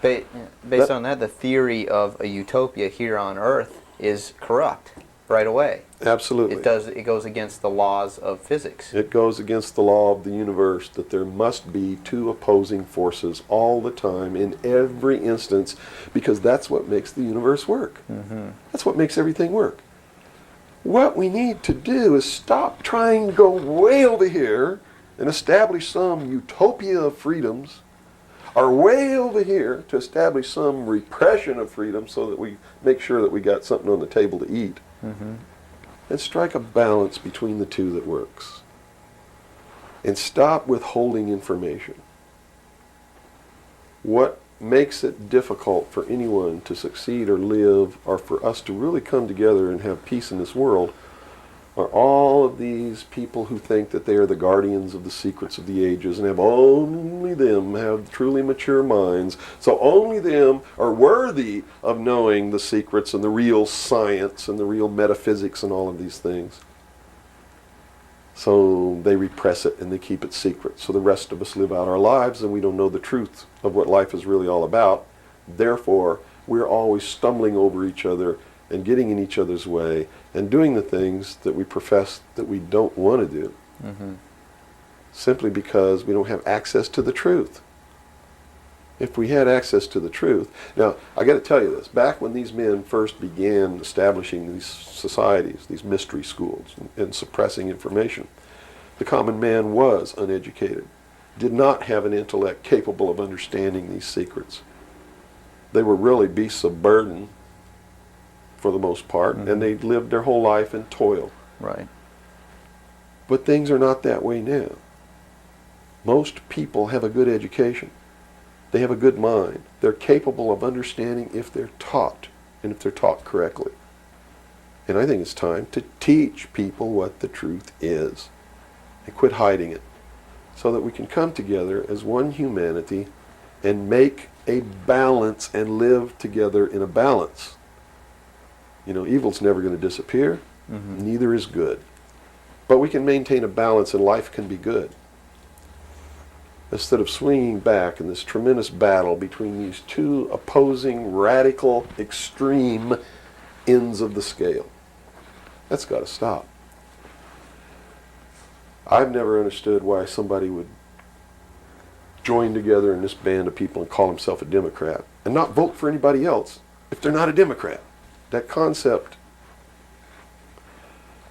Based on that, the theory of a utopia here on Earth is corrupt right away. Absolutely. It goes against the laws of physics. It goes against the law of the universe that there must be two opposing forces all the time in every instance, because that's what makes the universe work. That's what makes everything work. What we need to do is stop trying to go way over here and establish some utopia of freedoms, or way over here to establish some repression of freedom so that we make sure that we got something on the table to eat. And strike a balance between the two that works. And stop withholding information. What makes it difficult for anyone to succeed or live, or for us to really come together and have peace in this world, are all of these people who think that they are the guardians of the secrets of the ages and have only them have truly mature minds, so only them are worthy of knowing the secrets and the real science and the real metaphysics and all of these things. So they repress it and they keep it secret. So the rest of us live out our lives and we don't know the truth of what life is really all about. Therefore, we're always stumbling over each other and getting in each other's way and doing the things that we profess that we don't want to do. Simply because we don't have access to the truth. If we had access to the truth. Now, I got to tell you this. Back when these men first began establishing these societies, these mystery schools, and suppressing information, the common man was uneducated, did not have an intellect capable of understanding these secrets. They were really beasts of burden for the most part, and they lived their whole life in toil. Right. But things are not that way now. Most people have a good education. They have a good mind. They're capable of understanding if they're taught, and if they're taught correctly. And I think it's time to teach people what the truth is, and quit hiding it, so that we can come together as one humanity and make a balance and live together in a balance. You know, evil's never going to disappear, neither is good. But we can maintain a balance and life can be good. Instead of swinging back in this tremendous battle between these two opposing, radical, extreme ends of the scale. That's got to stop. I've never understood why somebody would join together in this band of people and call himself a Democrat and not vote for anybody else if they're not a Democrat. That concept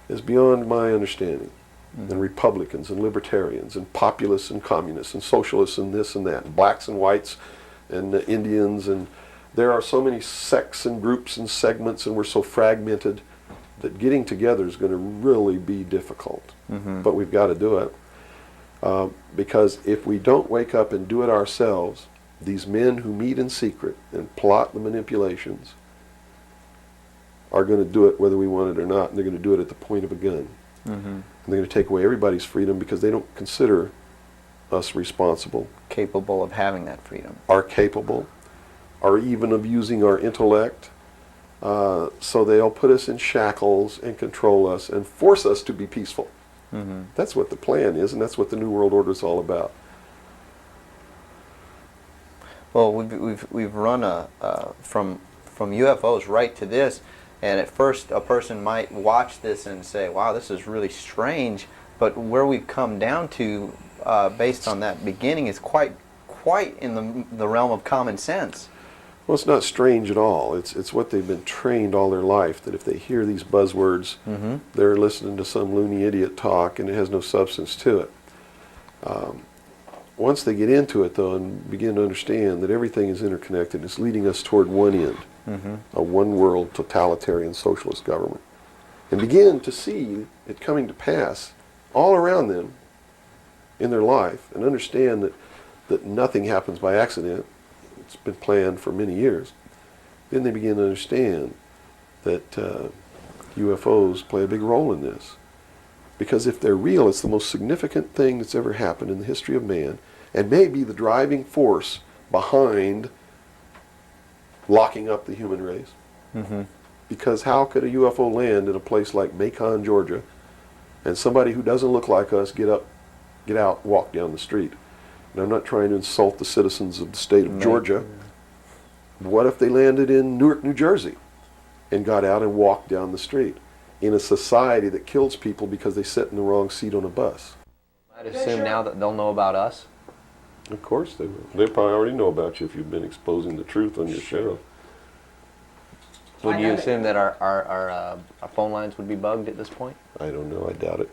is beyond my understanding. And Republicans and Libertarians and Populists and Communists and Socialists and this and that, and blacks and whites and Indians, and there are so many sects and groups and segments, and we're so fragmented that getting together is going to really be difficult. But we've got to do it. Because if we don't wake up and do it ourselves, these men who meet in secret and plot the manipulations are going to do it whether we want it or not, and they're going to do it at the point of a gun. And they're going to take away everybody's freedom because they don't consider us responsible. Capable of having that freedom. Are capable, or even of using our intellect. So they'll put us in shackles and control us and force us to be peaceful. That's what the plan is, and that's what the New World Order is all about. Well, we've run from UFOs right to this. And at first, a person might watch this and say, wow, this is really strange. But where we've come down to, based on that beginning, is quite in the realm of common sense. Well, it's not strange at all. It's what they've been trained all their life, that if they hear these buzzwords, they're listening to some loony idiot talk, and it has no substance to it. Once they get into it, though, and begin to understand that everything is interconnected, it's leading us toward one end. A one-world totalitarian socialist government, and begin to see it coming to pass all around them in their life, and understand that nothing happens by accident. It's been planned for many years. Then they begin to understand that UFOs play a big role in this. Because if they're real, it's the most significant thing that's ever happened in the history of man, and may be the driving force behind locking up the human race. Because how could a UFO land in a place like Macon, Georgia, and somebody who doesn't look like us get out, walk down the street? And I'm not trying to insult the citizens of the state of Georgia. What if they landed in Newark, New Jersey, and got out and walked down the street in a society that kills people because they sit in the wrong seat on a bus? I'd assume now that they'll know about us. Of course they will. They probably already know about you if you've been exposing the truth on your show. Would you assume that our phone lines would be bugged at this point? I don't know. I doubt it.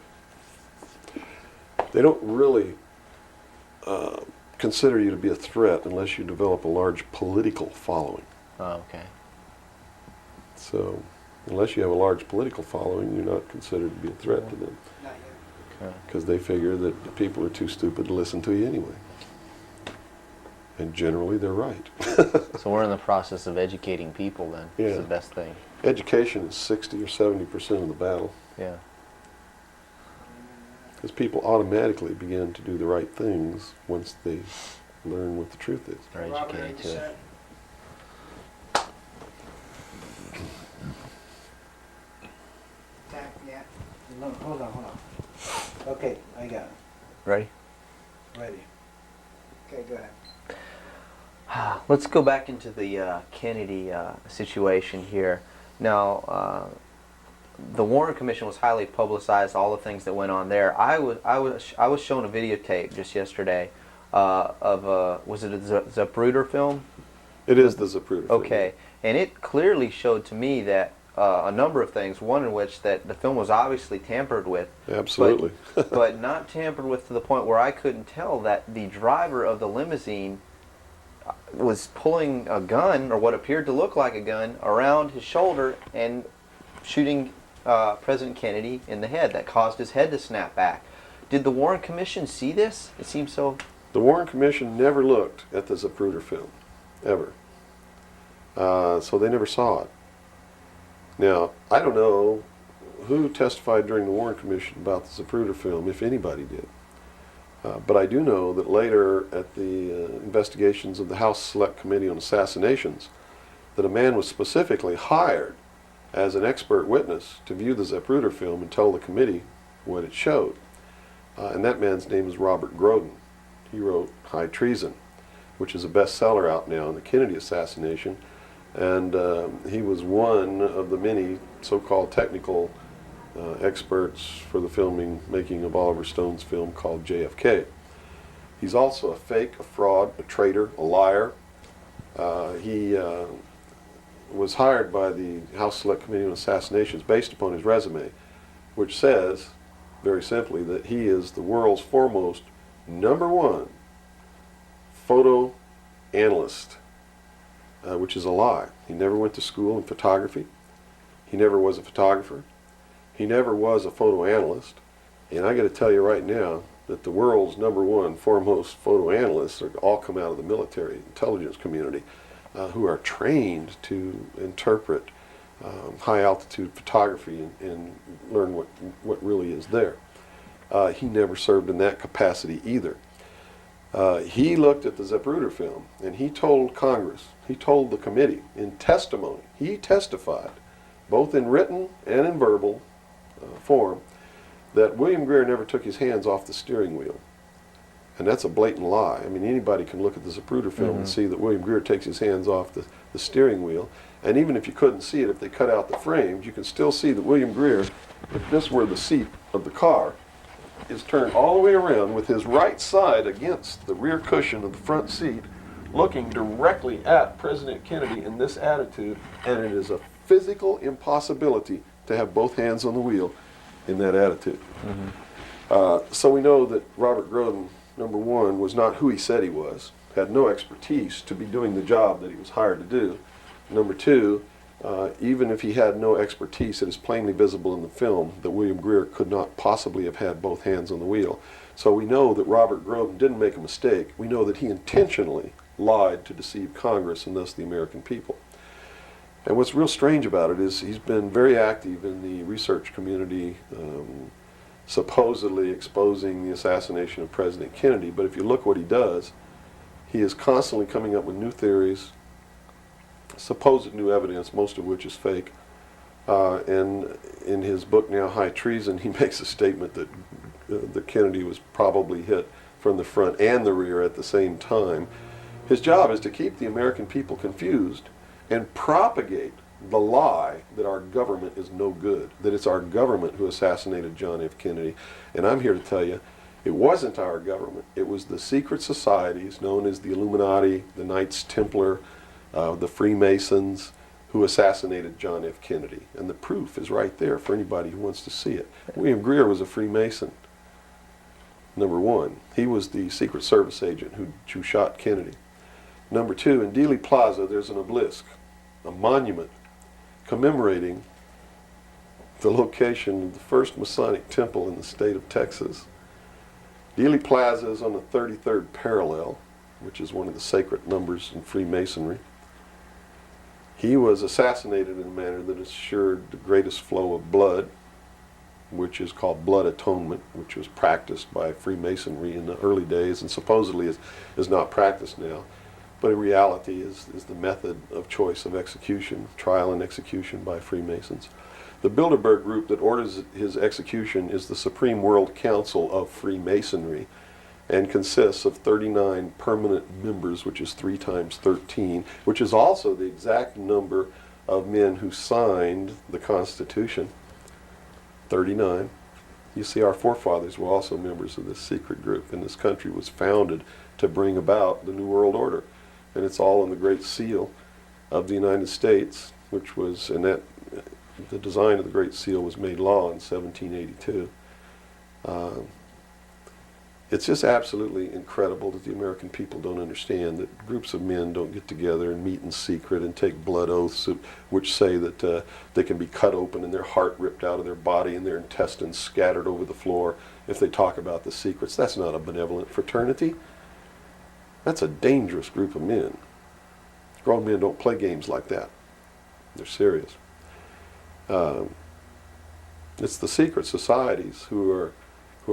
They don't really consider you to be a threat unless you develop a large political following. Oh, okay. So, unless you have a large political following, you're not considered to be a threat to them. Not yet. Okay. Because they figure that the people are too stupid to listen to you anyway. And generally, they're right. So we're in the process of educating people then. Yeah. It's the best thing. Education is 60 or 70% of the battle. Yeah. Because people automatically begin to do the right things once they learn what the truth is. Are educated to it. Yeah. No, hold on. Okay, I got it. Ready? Ready. Okay, go ahead. Let's go back into the Kennedy situation here. Now, the Warren Commission was highly publicized. All the things that went on there. I was shown a videotape just yesterday of was it a Zapruder film? It is the Zapruder film. Okay, and it clearly showed to me that a number of things. One in which that the film was obviously tampered with. Absolutely. but not tampered with to the point where I couldn't tell that the driver of the limousine was pulling a gun, or what appeared to look like a gun, around his shoulder and shooting President Kennedy in the head. That caused his head to snap back. Did the Warren Commission see this? It seems so. The Warren Commission never looked at the Zapruder film, ever. So they never saw it. Now, I don't know who testified during the Warren Commission about the Zapruder film, if anybody did. But I do know that later at the investigations of the House Select Committee on Assassinations, that a man was specifically hired as an expert witness to view the Zapruder film and tell the committee what it showed. And that man's name is Robert Groden. He wrote High Treason, which is a bestseller out now on the Kennedy assassination. And he was one of the many so-called technical experts for the making of Oliver Stone's film called JFK. He's also a fake, a fraud, a traitor, a liar. He was hired by the House Select Committee on Assassinations based upon his resume, which says, very simply, that he is the world's foremost #1 photo analyst, which is a lie. He never went to school in photography. He never was a photographer. He never was a photo analyst. And I got to tell you right now that the world's #1 foremost photo analysts are all come out of the military intelligence community, who are trained to interpret high altitude photography and learn what really is there. He never served in that capacity either. He looked at the Zapruder film and he told Congress, he told the committee in testimony, he testified, both in written and in verbal form, that William Greer never took his hands off the steering wheel. And that's a blatant lie. I mean, anybody can look at the Zapruder film and see that William Greer takes his hands off the steering wheel. And even if you couldn't see it, if they cut out the frames, you can still see that William Greer, if this were the seat of the car, is turned all the way around with his right side against the rear cushion of the front seat, looking directly at President Kennedy in this attitude, and it is a physical impossibility to have both hands on the wheel in that attitude. So we know that Robert Groden, #1, was not who he said he was, had no expertise to be doing the job that he was hired to do. #2, even if he had no expertise, it is plainly visible in the film that William Greer could not possibly have had both hands on the wheel. So we know that Robert Groden didn't make a mistake. We know that he intentionally lied to deceive Congress and thus the American people. And what's real strange about it is he's been very active in the research community, supposedly exposing the assassination of President Kennedy. But if you look what he does, he is constantly coming up with new theories, supposed new evidence, most of which is fake. And in his book now, High Treason, he makes a statement that Kennedy was probably hit from the front and the rear at the same time. His job is to keep the American people confused and propagate the lie that our government is no good, that it's our government who assassinated John F. Kennedy. And I'm here to tell you, it wasn't our government. It was the secret societies known as the Illuminati, the Knights Templar, the Freemasons, who assassinated John F. Kennedy. And the proof is right there for anybody who wants to see it. William Greer was a Freemason, number one. He was the Secret Service agent who shot Kennedy. Number two, in Dealey Plaza, there's an obelisk, a monument commemorating the location of the first Masonic temple in the state of Texas. Dealey Plaza is on the 33rd parallel, which is one of the sacred numbers in Freemasonry. He was assassinated in a manner that assured the greatest flow of blood, which is called blood atonement, which was practiced by Freemasonry in the early days and supposedly is not practiced now. But in reality is the method of choice of execution, trial and execution by Freemasons. The Bilderberg group that orders his execution is the Supreme World Council of Freemasonry and consists of 39 permanent members, which is 3 times 13, which is also the exact number of men who signed the Constitution, 39. You see, our forefathers were also members of this secret group, and this country was founded to bring about the New World Order. And it's all in the Great Seal of the United States, which was, and that the design of the Great Seal was made law in 1782. It's just absolutely incredible that the American people don't understand that groups of men don't get together and meet in secret and take blood oaths which say that they can be cut open and their heart ripped out of their body and their intestines scattered over the floor if they talk about the secrets. That's not a benevolent fraternity. That's a dangerous group of men. Grown men don't play games like that. They're serious. It's the secret societies who are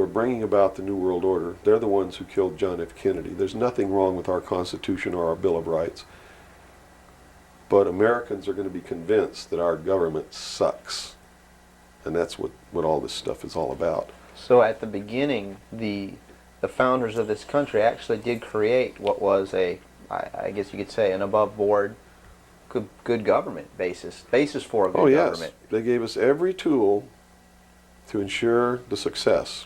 bringing about the New World Order. They're the ones who killed John F. Kennedy. There's nothing wrong with our Constitution or our Bill of Rights. But Americans are going to be convinced that our government sucks. And that's what all this stuff is all about. So at the beginning, the founders of this country actually did create what was I guess you could say, an above-board, good government basis for a good government. Yes. They gave us every tool to ensure the success.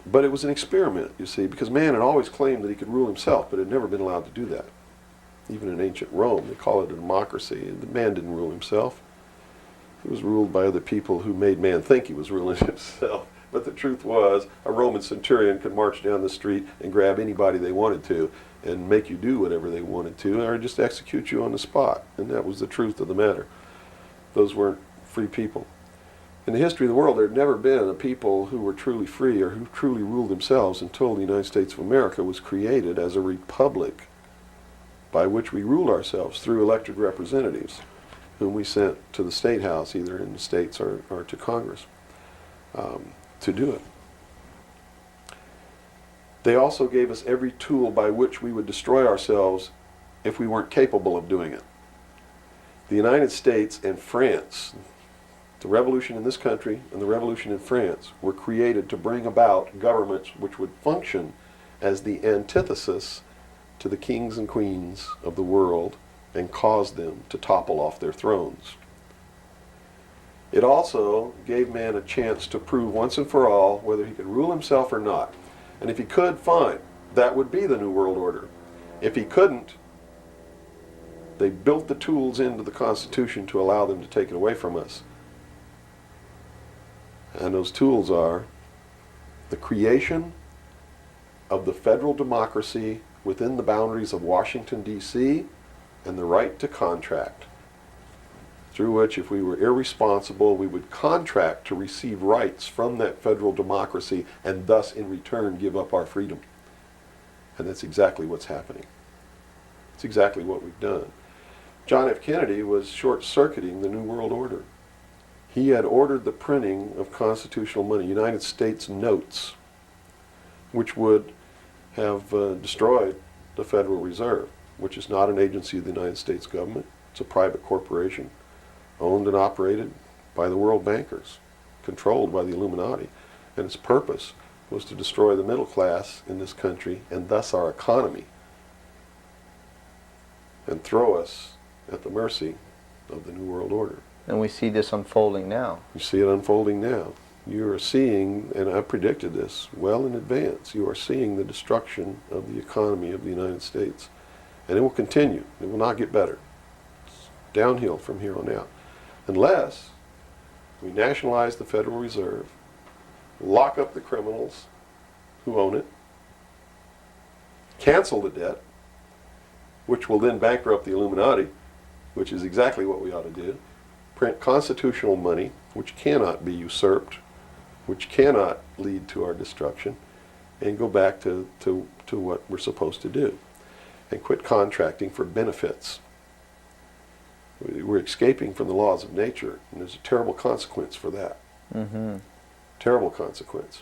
But it was an experiment, you see, because man had always claimed that he could rule himself, but had never been allowed to do that. Even in ancient Rome, they call it a democracy. The man didn't rule himself. He was ruled by other people who made man think he was ruling himself. But the truth was, a Roman centurion could march down the street and grab anybody they wanted to and make you do whatever they wanted to, or just execute you on the spot. And that was the truth of the matter. Those weren't free people. In the history of the world, there had never been a people who were truly free or who truly ruled themselves until the United States of America was created as a republic by which we ruled ourselves through elected representatives whom we sent to the State House, either in the States or to Congress, to do it. They also gave us every tool by which we would destroy ourselves if we weren't capable of doing it. The United States and France, the revolution in this country and the revolution in France, were created to bring about governments which would function as the antithesis to the kings and queens of the world and cause them to topple off their thrones. It also gave man a chance to prove once and for all whether he could rule himself or not. And if he could, fine. That would be the New World Order. If he couldn't, they built the tools into the Constitution to allow them to take it away from us. And those tools are the creation of the federal democracy within the boundaries of Washington, D.C., and the right to contract, through which, if we were irresponsible, we would contract to receive rights from that federal democracy and thus, in return, give up our freedom. And that's exactly what's happening. It's exactly what we've done. John F. Kennedy was short-circuiting the New World Order. He had ordered the printing of constitutional money, United States notes, which would have destroyed the Federal Reserve, which is not an agency of the United States government. It's a private corporation owned and operated by the world bankers, controlled by the Illuminati. And its purpose was to destroy the middle class in this country and thus our economy. and throw us at the mercy of the New World Order. And we see this unfolding now. You see it unfolding now. You are seeing, and I predicted this well in advance, you are seeing the destruction of the economy of the United States. And it will continue. It will not get better. It's downhill from here on out. Unless we nationalize the Federal Reserve, lock up the criminals who own it, cancel the debt, which will then bankrupt the Illuminati, which is exactly what we ought to do, print constitutional money, which cannot be usurped, which cannot lead to our destruction, and go back to what we're supposed to do, and quit contracting for benefits. We're escaping from the laws of nature, and there's a terrible consequence for that. Mm-hmm. Terrible consequence.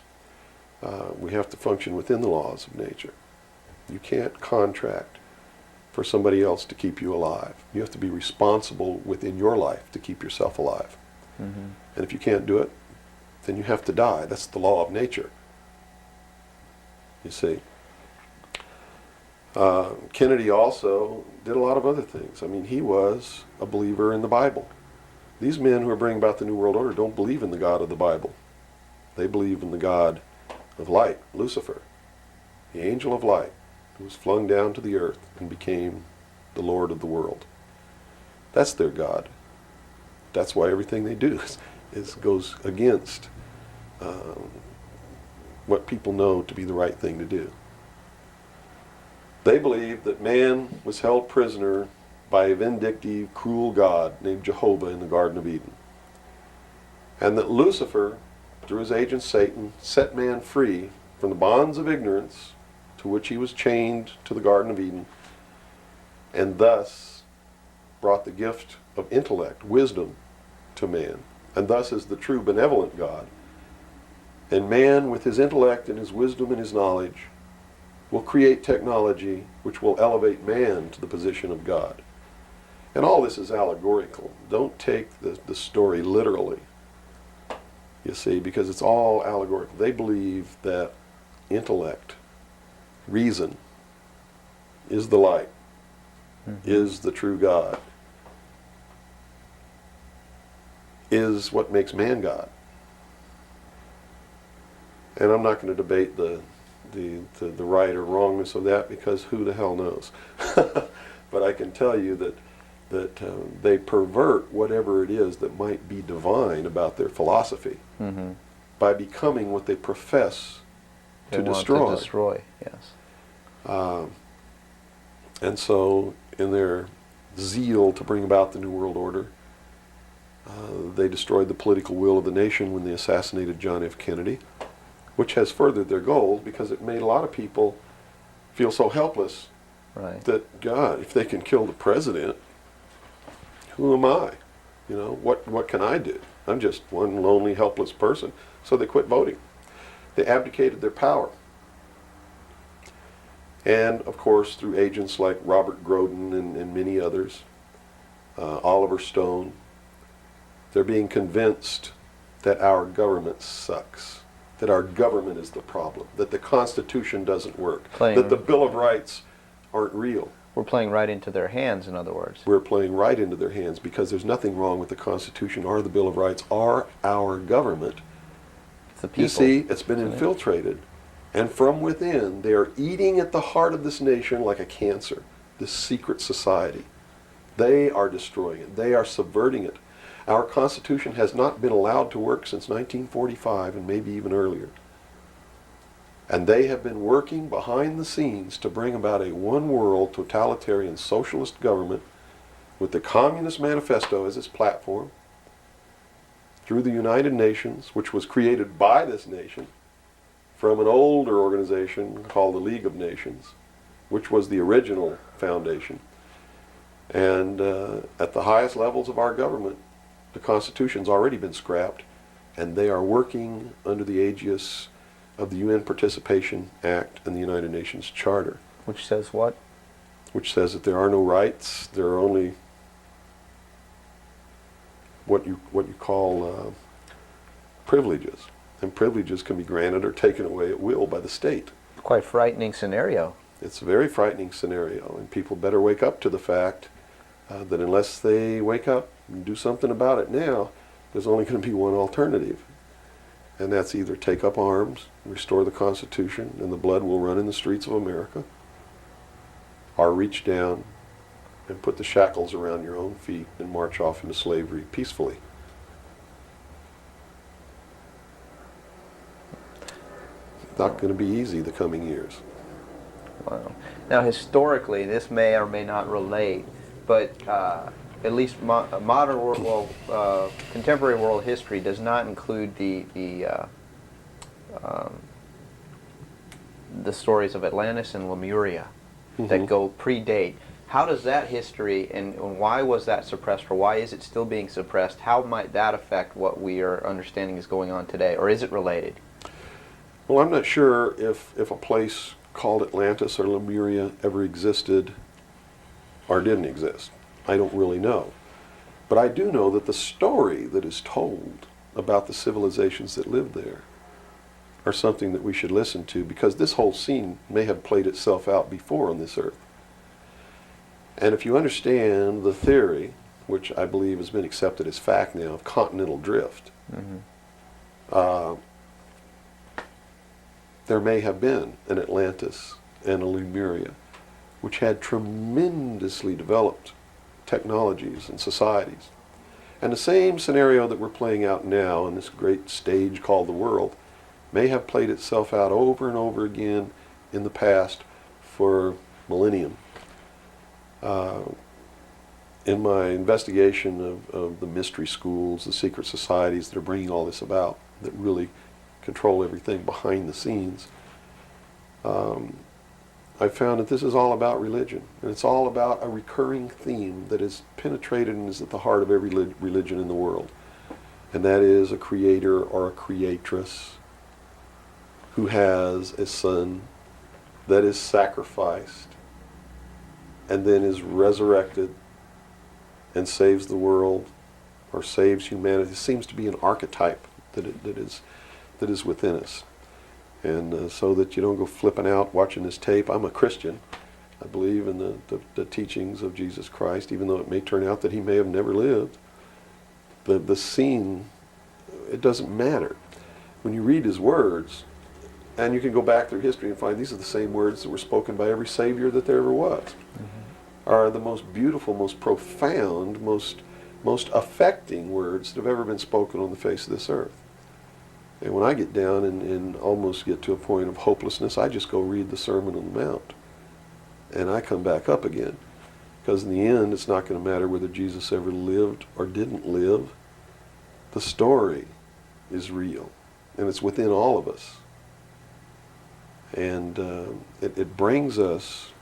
We have to function within the laws of nature. You can't contract for somebody else to keep you alive. You have to be responsible within your life to keep yourself alive. Mm-hmm. And if you can't do it, then you have to die. That's the law of nature. You see. Kennedy also did a lot of other things. I mean, he was a believer in the Bible. These men who are bringing about the New World Order don't believe in the God of the Bible. They believe in the God of light, Lucifer, the angel of light, who was flung down to the earth and became the Lord of the world. That's their God. That's why everything they do goes against what people know to be the right thing to do. They believed that man was held prisoner by a vindictive, cruel God named Jehovah in the Garden of Eden. And that Lucifer, through his agent Satan, set man free from the bonds of ignorance to which he was chained to the Garden of Eden, and thus brought the gift of intellect, wisdom, to man, and thus is the true benevolent God. And man, with his intellect and his wisdom and his knowledge, will create technology which will elevate man to the position of God. And all this is allegorical. Don't take the story literally, you see, because it's all allegorical. They believe that intellect, reason, is the light, is the true God, is what makes man God. And I'm not going to debate the right or wrongness of that, because who the hell knows. But I can tell you that they pervert whatever it is that might be divine about their philosophy by becoming what they profess to destroy. To destroy, yes. And so in their zeal to bring about the New World Order, they destroyed the political will of the nation when they assassinated John F. Kennedy, which has furthered their goals, because it made a lot of people feel so helpless that, God, if they can kill the president, who am I? You know, what can I do? I'm just one lonely, helpless person. So they quit voting. They abdicated their power. And, of course, through agents like Robert Groden and many others, Oliver Stone, they're being convinced that our government sucks, that our government is the problem, that the Constitution doesn't work, that the Bill of Rights aren't real. We're playing right into their hands, in other words. We're playing right into their hands, because there's nothing wrong with the Constitution or the Bill of Rights or our government. It's the people. You see, it's been infiltrated. And from within, they are eating at the heart of this nation like a cancer, this secret society. They are destroying it. They are subverting it. Our Constitution has not been allowed to work since 1945, and maybe even earlier. And they have been working behind the scenes to bring about a one-world totalitarian socialist government with the Communist Manifesto as its platform, through the United Nations, which was created by this nation from an older organization called the League of Nations, which was the original foundation. And at the highest levels of our government, the Constitution's already been scrapped, and they are working under the aegis of the UN Participation Act and the United Nations Charter. Which says what? Which says that there are no rights, there are only what you call privileges. And privileges can be granted or taken away at will by the state. Quite frightening scenario. It's a very frightening scenario, and people better wake up to the fact that unless they wake up and do something about it now, there's only going to be one alternative. And that's either take up arms, restore the Constitution, and the blood will run in the streets of America, or reach down and put the shackles around your own feet and march off into slavery peacefully. Not going to be easy the coming years. Wow. Now, historically, this may or may not relate, but at least modern world, contemporary world history does not include the stories of Atlantis and Lemuria that go predate. How does that history, and why was that suppressed, or why is it still being suppressed? How might that affect what we are understanding is going on today, or is it related? Well, I'm not sure if a place called Atlantis or Lemuria ever existed or didn't exist. I don't really know. But I do know that the story that is told about the civilizations that lived there are something that we should listen to, because this whole scene may have played itself out before on this earth. And if you understand the theory, which I believe has been accepted as fact now, of continental drift, there may have been an Atlantis and a Lemuria, which had tremendously developed technologies and societies. And the same scenario that we're playing out now in this great stage called the world may have played itself out over and over again in the past for millennium. In my investigation of the mystery schools, the secret societies that are bringing all this about, that really control everything behind the scenes, I found that this is all about religion. And it's all about a recurring theme that is penetrated and is at the heart of every religion in the world. And that is a creator or a creatress who has a son that is sacrificed and then is resurrected and saves the world or saves humanity. It seems to be an archetype that is within us. And so that you don't go flipping out watching this tape. I'm a Christian. I believe in the teachings of Jesus Christ, even though it may turn out that he may have never lived. The scene, it doesn't matter. When you read his words, and you can go back through history and find these are the same words that were spoken by every Savior that there ever was, are the most beautiful, most profound, most affecting words that have ever been spoken on the face of this earth. And when I get down and almost get to a point of hopelessness, I just go read the Sermon on the Mount. And I come back up again. Because in the end, it's not going to matter whether Jesus ever lived or didn't live. The story is real. And it's within all of us. And it brings us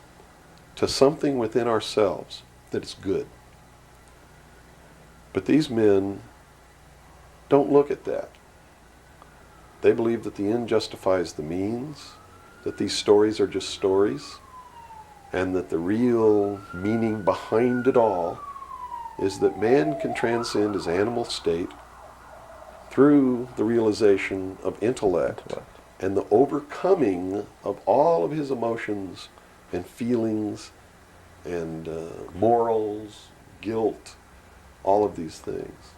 to something within ourselves that is good. But these men don't look at that. They believe that the end justifies the means, that these stories are just stories, and that the real meaning behind it all is that man can transcend his animal state through the realization of intellect and the overcoming of all of his emotions and feelings and morals, guilt, all of these things.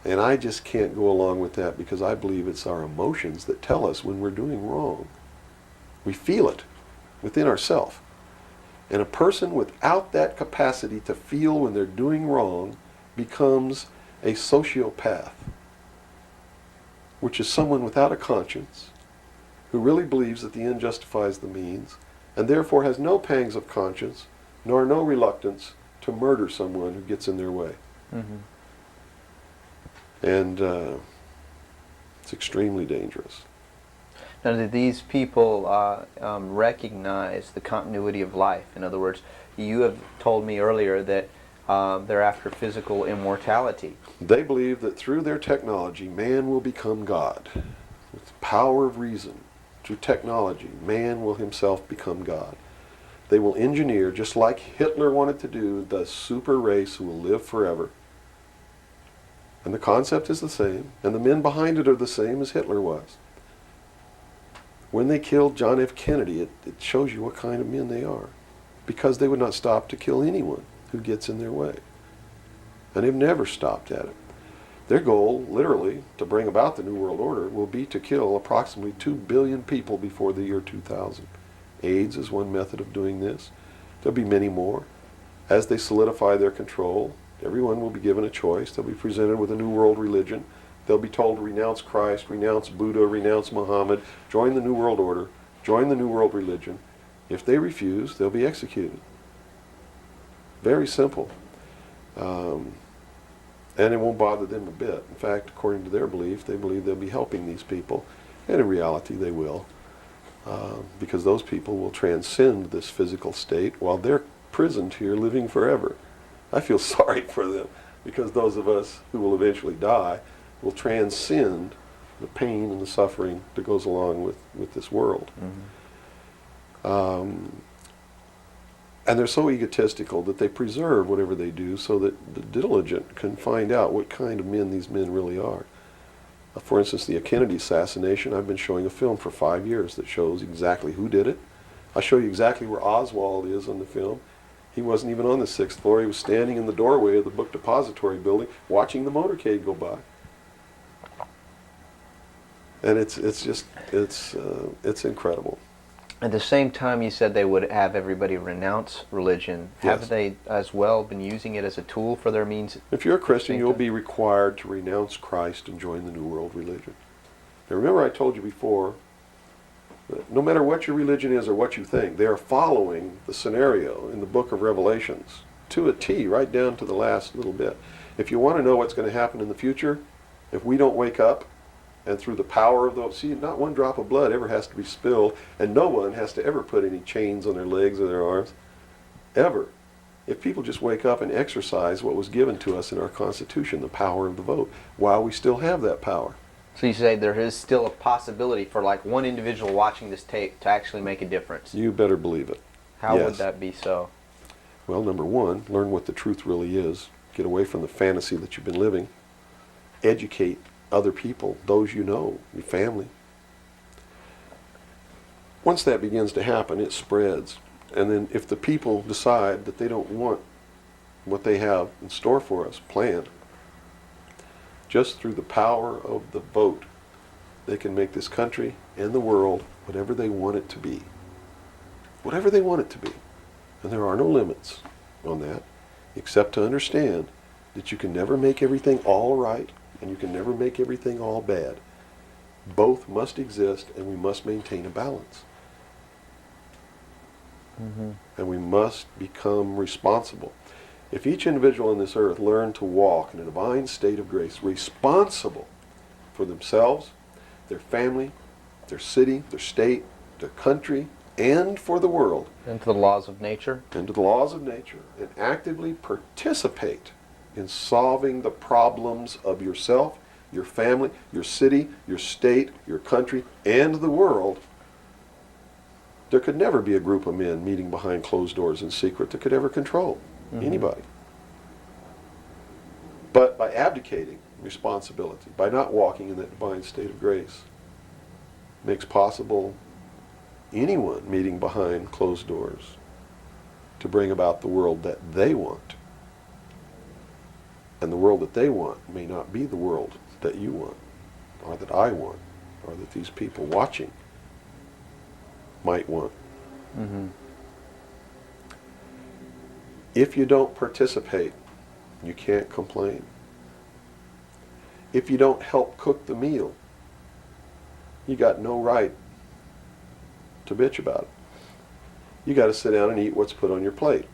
And I just can't go along with that, because I believe it's our emotions that tell us when we're doing wrong. We feel it within ourselves. And a person without that capacity to feel when they're doing wrong becomes a sociopath, which is someone without a conscience, who really believes that the end justifies the means, and therefore has no pangs of conscience, nor no reluctance to murder someone who gets in their way. And it's extremely dangerous. Now, do these people recognize the continuity of life? In other words, you have told me earlier that they're after physical immortality. They believe that through their technology, man will become God. With the power of reason, through technology, man will himself become God. They will engineer, just like Hitler wanted to do, the super race who will live forever. And the concept is the same, and the men behind it are the same as Hitler was. When they killed John F. Kennedy, it shows you what kind of men they are. Because they would not stop to kill anyone who gets in their way. And they've never stopped at it. Their goal, literally, to bring about the New World Order will be to kill approximately 2 billion people before the year 2000. AIDS is one method of doing this. There'll be many more. As they solidify their control, everyone will be given a choice. They'll be presented with a new world religion. They'll be told to renounce Christ, renounce Buddha, renounce Muhammad, join the New World Order, join the New World Religion. If they refuse, they'll be executed. Very simple. And it won't bother them a bit. In fact, according to their belief, they believe they'll be helping these people. And in reality, they will. Because those people will transcend this physical state while they're prisoned here living forever. I feel sorry for them, because those of us who will eventually die will transcend the pain and the suffering that goes along with this world. And they're so egotistical that they preserve whatever they do so that the diligent can find out what kind of men these men really are. For instance, the Kennedy assassination, I've been showing a film for 5 years that shows exactly who did it. I show you exactly where Oswald is on the film. He wasn't even on the 6th floor. He was standing in the doorway of the book depository building watching the motorcade go by. And it's incredible. At the same time, you said they would have everybody renounce religion. Yes. Have they as well been using it as a tool for their means? If you're a Christian, you'll be required to renounce Christ and join the New World Religion. Now remember, I told you before that no matter what your religion is or what you think, they are following the scenario in the book of Revelations to a T, right down to the last little bit. If you want to know what's going to happen in the future, if we don't wake up, and through the power of those, see, not one drop of blood ever has to be spilled, and no one has to ever put any chains on their legs or their arms, ever. If people just wake up and exercise what was given to us in our Constitution, the power of the vote, while we still have that power. So you say there is still a possibility for like one individual watching this tape to actually make a difference. You better believe it. How Yes. would that be so? Well, number one, learn what the truth really is. Get away from the fantasy that you've been living. Educate other people, those you know, your family. Once that begins to happen, it spreads. And then if the people decide that they don't want what they have in store for us planned, just through the power of the vote, they can make this country and the world whatever they want it to be. Whatever they want it to be. And there are no limits on that, except to understand that you can never make everything all right, and you can never make everything all bad. Both must exist, and we must maintain a balance. And we must become responsible. If each individual on this earth learned to walk in a divine state of grace, responsible for themselves, their family, their city, their state, their country, and for the world, And to the laws of nature? and to the laws of nature, and actively participate in solving the problems of yourself, your family, your city, your state, your country, and the world, there could never be a group of men meeting behind closed doors in secret that could ever control anybody. But by abdicating responsibility, by not walking in that divine state of grace, makes possible anyone meeting behind closed doors to bring about the world that they want. And the world that they want may not be the world that you want, or that I want, or that these people watching might want. If you don't participate, you can't complain. If you don't help cook the meal, you got no right to bitch about it. You got to sit down and eat what's put on your plate.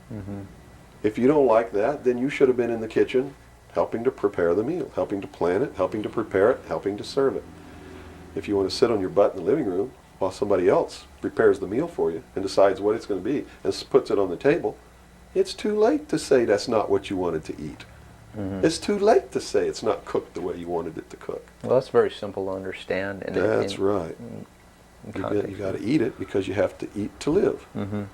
If you don't like that, then you should have been in the kitchen helping to prepare the meal, helping to plan it, helping to prepare it, helping to serve it. If you want to sit on your butt in the living room while somebody else prepares the meal for you and decides what it's going to be and puts it on the table, it's too late to say that's not what you wanted to eat. It's too late to say it's not cooked the way you wanted it to cook. Well, that's very simple to understand. And That's right. You got to eat it because you have to eat to live. And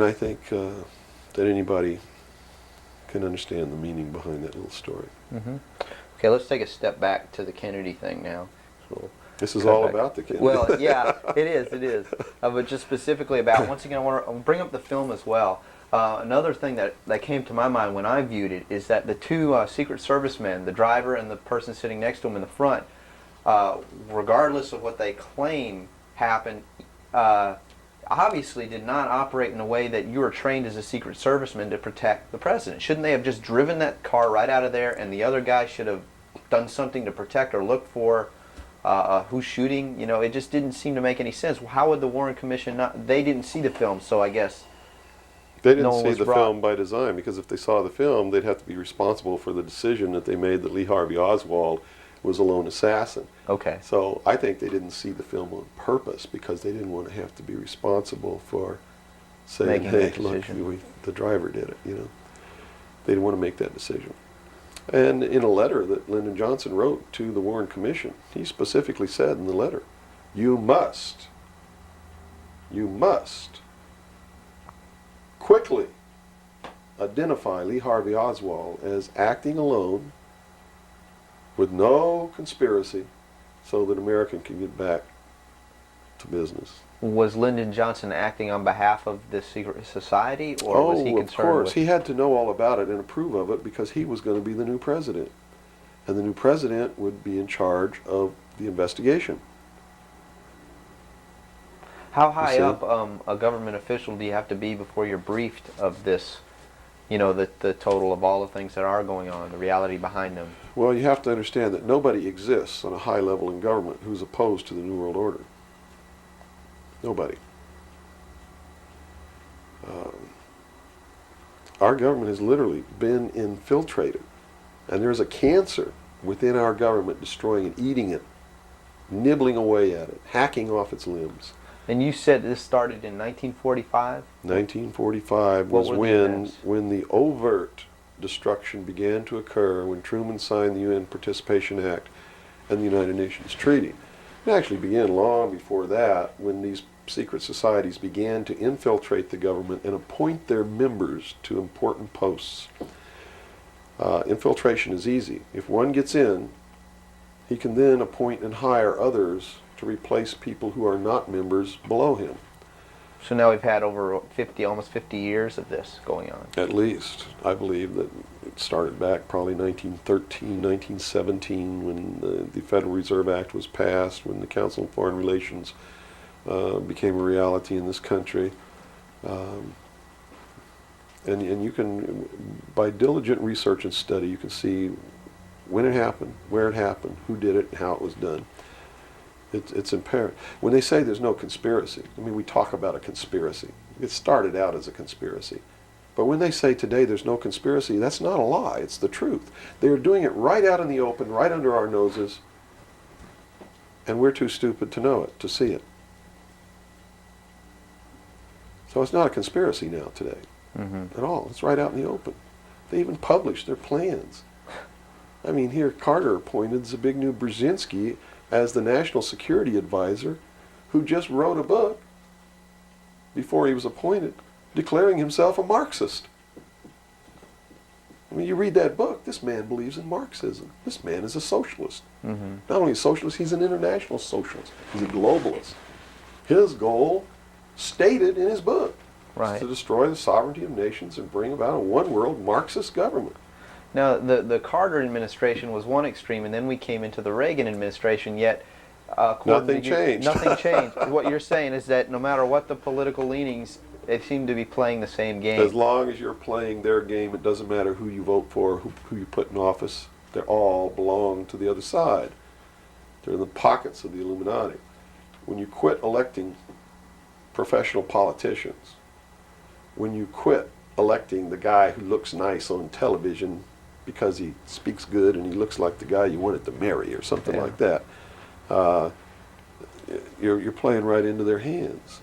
I think that anybody can understand the meaning behind that little story. Okay, let's take a step back to the Kennedy thing now. So This is all about the Kennedy. Well, yeah, it is. It is. But just specifically about, once again, I want to bring up the film as well. Another thing that came to my mind when I viewed it is that the two Secret Service men, the driver and the person sitting next to him in the front, regardless of what they claim happened, obviously did not operate in a way that you were trained as a Secret Serviceman to protect the president. Shouldn't they have just driven that car right out of there, and the other guy should have done something to protect or look for who's shooting? You know, it just didn't seem to make any sense. How would the Warren Commission not? They didn't see the film, so I guess they didn't no see the film by design, because if they saw the film, they'd have to be responsible for the decision that they made that Lee Harvey Oswald was a lone assassin. Okay. So I think they didn't see the film on purpose, because they didn't want to have to be responsible for saying, Making hey, that look, decision. the driver did it, you know. They didn't want to make that decision. And in a letter that Lyndon Johnson wrote to the Warren Commission, he specifically said in the letter, you must quickly identify Lee Harvey Oswald as acting alone with no conspiracy, so that America can get back to business. Was Lyndon Johnson acting on behalf of the secret society, or was he concerned of course. with... He had to know all about it and approve of it, because he was going to be the new president. And the new president would be in charge of the investigation. How high see? up a government official do you have to be before you're briefed of this, you know, the total of all the things that are going on, the reality behind them? Well, you have to understand that nobody exists on a high level in government who's opposed to the New World Order. Nobody. Our government has literally been infiltrated, and there's a cancer within our government destroying it, eating it, nibbling away at it, hacking off its limbs. And you said this started in 1945? 1945 What was were the when events? the overt destruction began to occur, when Truman signed the UN Participation Act and the United Nations Treaty. It actually began long before that, when these secret societies began to infiltrate the government and appoint their members to important posts. Infiltration is easy. If one gets in, he can then appoint and hire others to replace people who are not members below him. So now we've had over 50, almost 50 years of this going on. At least. I believe that it started back probably 1913, 1917, when the Federal Reserve Act was passed, when the Council on Foreign Relations became a reality in this country. And you can, by diligent research and study, you can see when it happened, where it happened, who did it, and how it was done. It's apparent. When they say there's no conspiracy, I mean, we talk about a conspiracy. It started out as a conspiracy. But when they say today there's no conspiracy, that's not a lie, it's the truth. They're doing it right out in the open, right under our noses, and we're too stupid to know it, to see it. So it's not a conspiracy now today, at all. It's right out in the open. They even publish their plans. I mean, here Carter appointed Zbigniew Brzezinski as the National Security Advisor, who just wrote a book before he was appointed, declaring himself a Marxist. I mean, you read that book, this man believes in Marxism. This man is a socialist. Not only a socialist, he's an international socialist. He's a globalist. His goal, stated in his book, is to destroy the sovereignty of nations and bring about a one-world Marxist government. Now, the Carter administration was one extreme, and then we came into the Reagan administration, yet... nothing changed. Nothing changed. What you're saying is that no matter what the political leanings, they seem to be playing the same game. As long as you're playing their game, it doesn't matter who you vote for, who you put in office. They all belong to the other side. They're in the pockets of the Illuminati. When you quit electing professional politicians, when you quit electing the guy who looks nice on television because he speaks good and he looks like the guy you wanted to marry or something like that, you're playing right into their hands.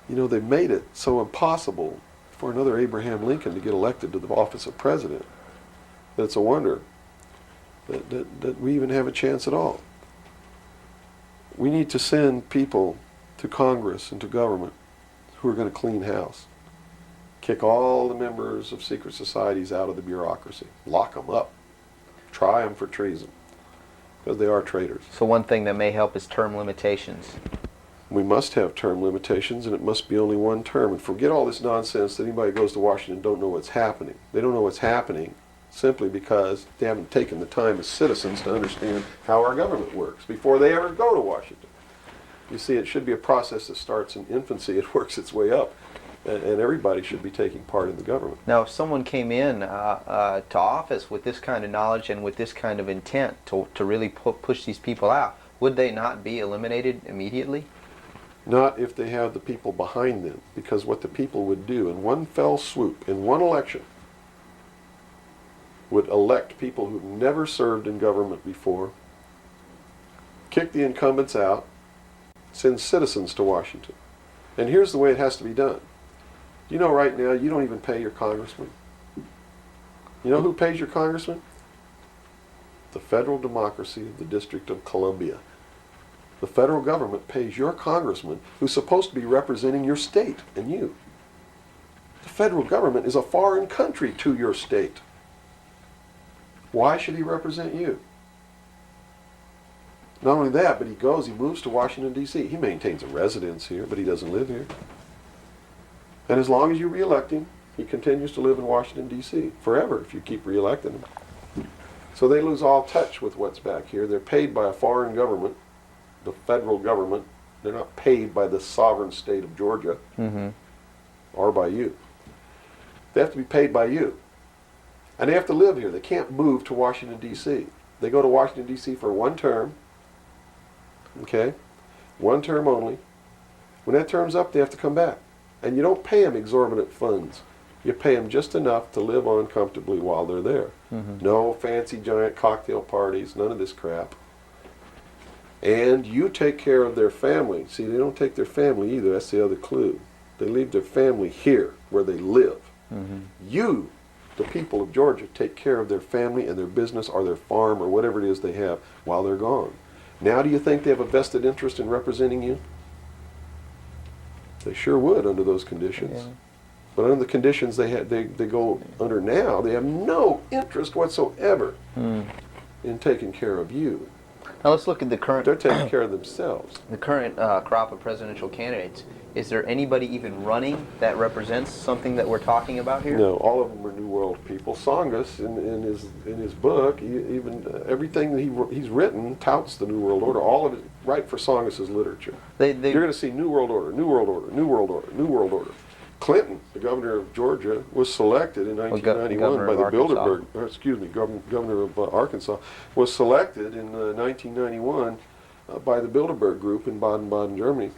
You know, they've made it so impossible for another Abraham Lincoln to get elected to the office of president that it's a wonder that we even have a chance at all. We need to send people to Congress and to government who are going to clean house. Kick all the members of secret societies out of the bureaucracy. Lock them up. Try them for treason. because they are traitors. So one thing that may help is term limitations. We must have term limitations, and it must be only one term. And forget all this nonsense that anybody goes to Washington don't know what's happening. They don't know what's happening simply because they haven't taken the time as citizens to understand how our government works before they ever go to Washington. You see, it should be a process that starts in infancy. It works its way up, and everybody should be taking part in the government. Now, if someone came in to office with this kind of knowledge and with this kind of intent to really push these people out, would they not be eliminated immediately? Not if they have the people behind them, because what the people would do in one fell swoop, in one election, would elect people who've never served in government before, kick the incumbents out, send citizens to Washington. And here's the way it has to be done. You know, right now, you don't even pay your congressman. You know who pays your congressman? The federal democracy of the District of Columbia. The federal government pays your congressman, who's supposed to be representing your state and you. The federal government is a foreign country to your state. Why should he represent you? Not only that, but he moves to Washington, D.C. He maintains a residence here, but he doesn't live here. And as long as you re-elect him, he continues to live in Washington, D.C. forever if you keep re-electing him. So they lose all touch with what's back here. They're paid by a foreign government, the federal government. They're not paid by the sovereign state of Georgia or by you. They have to be paid by you. And they have to live here. They can't move to Washington, D.C. They go to Washington, D.C. for one term. Okay? One term only. When that term's up, they have to come back. And you don't pay them exorbitant funds. You pay them just enough to live on comfortably while they're there. No fancy giant cocktail parties, none of this crap. And you take care of their family. See, they don't take their family either. That's the other clue. They leave their family here, where they live. You, the people of Georgia, take care of their family and their business or their farm or whatever it is they have while they're gone. Now do you think they have a vested interest in representing you? They sure would under those conditions. Yeah. But under the conditions they go under now, they have no interest whatsoever in taking care of you. Now let's look at the current. They're taking care of themselves. The current crop of presidential candidates. Is there anybody even running that represents something that we're talking about here? No, all of them are New World people. Songus, in his book, everything that he's written touts the New World Order. All of it, right for Songus's literature. You're going to see New World Order, New World Order, New World Order, New World Order. Clinton, the governor of Georgia, was selected in 1991 by the governor of Arkansas, was selected in 1991 by the Bilderberg Group in Baden-Baden, Germany,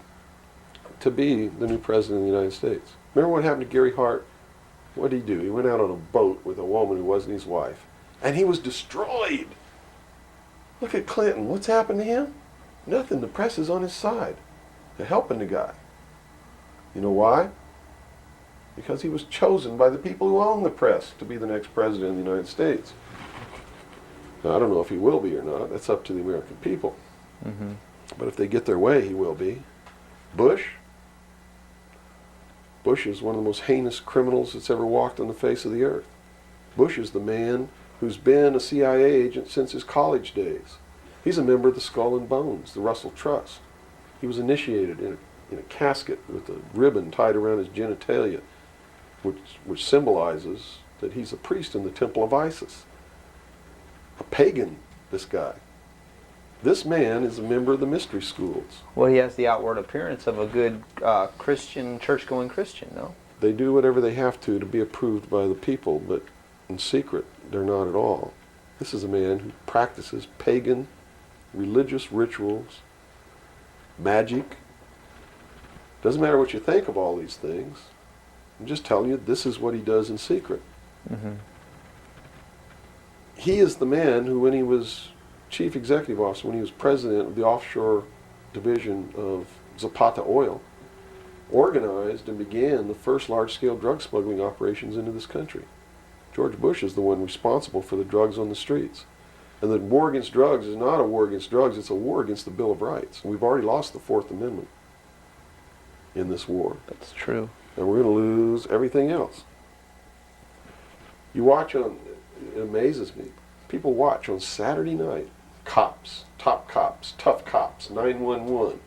to be the new president of the United States. Remember what happened to Gary Hart? What did he do? He went out on a boat with a woman who wasn't his wife, and he was destroyed. Look at Clinton. What's happened to him? Nothing. The press is on his side. They're helping the guy. You know why? Because he was chosen by the people who own the press to be the next president of the United States. Now, I don't know if he will be or not. That's up to the American people. But if they get their way, he will be. Bush is one of the most heinous criminals that's ever walked on the face of the earth. Bush is the man who's been a CIA agent since his college days. He's a member of the Skull and Bones, the Russell Trust. He was initiated in a casket with a ribbon tied around his genitalia, which symbolizes that he's a priest in the temple of Isis. A pagan, this guy. This man is a member of the mystery schools. Well, he has the outward appearance of a good Christian, church-going Christian, no? They do whatever they have to be approved by the people, but in secret, they're not at all. This is a man who practices pagan religious rituals, magic. Doesn't matter what you think of all these things. I'm just telling you, this is what he does in secret. He is the man who, when he was chief executive officer, when he was president of the offshore division of Zapata Oil, organized and began the first large-scale drug smuggling operations into this country. George Bush is the one responsible for the drugs on the streets. And the war against drugs is not a war against drugs, it's a war against the Bill of Rights. We've already lost the Fourth Amendment in this war. That's true. And we're going to lose everything else. You watch it amazes me. People watch on Saturday night cops, top cops, tough cops, 911.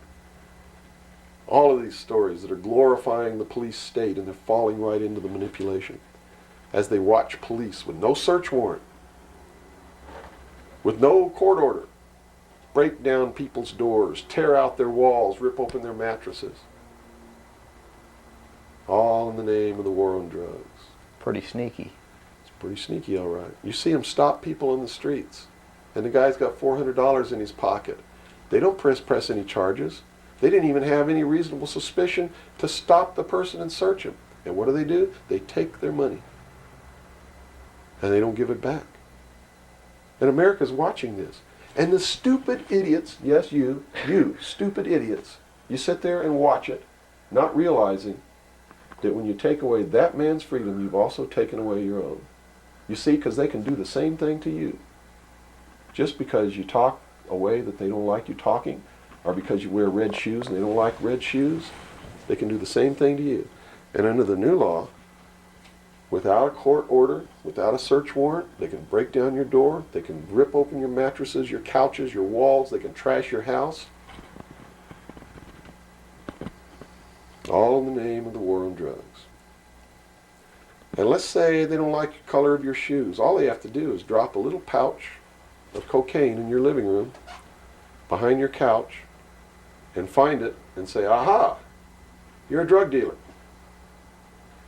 All of these stories that are glorifying the police state, and they're falling right into the manipulation as they watch police with no search warrant, with no court order, break down people's doors, tear out their walls, rip open their mattresses. All in the name of the war on drugs. Pretty sneaky. It's pretty sneaky, all right. You see them stop people in the streets, and the guy's got $400 in his pocket. They don't press any charges. They didn't even have any reasonable suspicion to stop the person and search him. And what do? They take their money. And they don't give it back. And America's watching this. And the stupid idiots, yes, you stupid idiots, you sit there and watch it, not realizing that when you take away that man's freedom, you've also taken away your own. You see, because they can do the same thing to you. Just because you talk a way that they don't like you talking, or because you wear red shoes and they don't like red shoes, they can do the same thing to you. And under the new law, without a court order, without a search warrant, they can break down your door, they can rip open your mattresses, your couches, your walls, they can trash your house. All in the name of the war on drugs. And let's say they don't like the color of your shoes. All they have to do is drop a little pouch of cocaine in your living room, behind your couch, and find it and say, aha, you're a drug dealer.